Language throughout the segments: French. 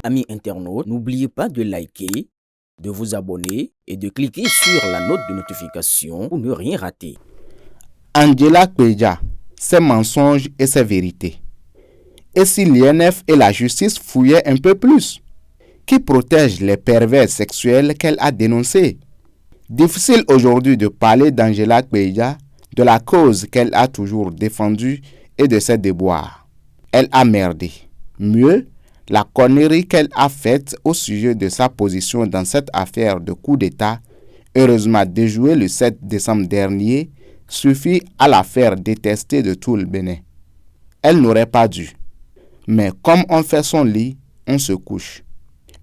Amis internautes, n'oubliez pas de liker, de vous abonner et de cliquer sur la note de notification pour ne rien rater. Angela Kpeja, ses mensonges et ses vérités. Et si l'INF et la justice fouillaient un peu plus? Qui protège les pervers sexuels qu'elle a dénoncés? Difficile aujourd'hui de parler d'Angela Kpeja, de la cause qu'elle a toujours défendue et de ses déboires. Elle a merdé. Mieux, la connerie qu'elle a faite au sujet de sa position dans cette affaire de coup d'État, heureusement déjouée le 7 décembre dernier, suffit à la faire détester de tout le Bénin. Elle n'aurait pas dû. Mais comme on fait son lit, on se couche.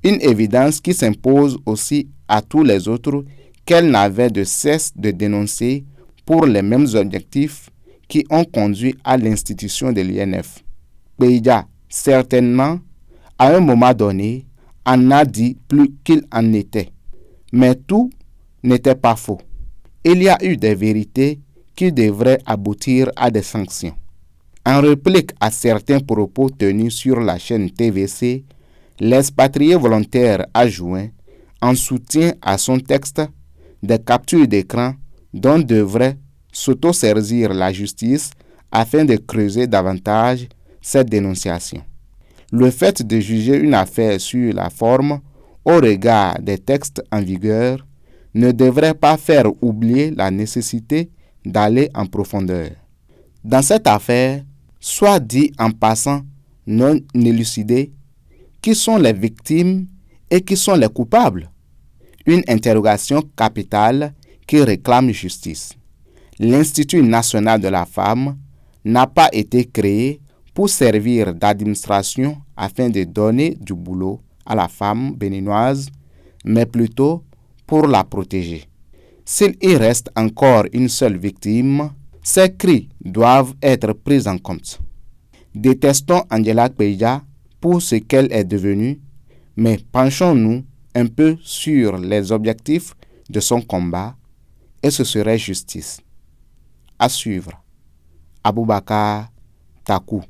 Une évidence qui s'impose aussi à tous les autres qu'elle n'avait de cesse de dénoncer pour les mêmes objectifs qui ont conduit à l'institution de l'INF. Kpeja, certainement, à un moment donné, en a dit plus qu'il en était. Mais tout n'était pas faux. Il y a eu des vérités qui devraient aboutir à des sanctions. En réplique à certains propos tenus sur la chaîne TVC, l'expatrié volontaire a joint, en soutien à son texte, des captures d'écran dont devrait s'autosaisir la justice afin de creuser davantage cette dénonciation. Le fait de juger une affaire sur la forme au regard des textes en vigueur ne devrait pas faire oublier la nécessité d'aller en profondeur. Dans cette affaire, soit dit en passant non élucidée, qui sont les victimes et qui sont les coupables? Une interrogation capitale qui réclame justice. L'Institut national de la femme n'a pas été créé pour servir d'administration afin de donner du boulot à la femme béninoise, mais plutôt pour la protéger. S'il y reste encore une seule victime, ces cris doivent être pris en compte. Détestons Angela Kpeja pour ce qu'elle est devenue, mais penchons-nous un peu sur les objectifs de son combat et ce serait justice. À suivre. Aboubakar Takou.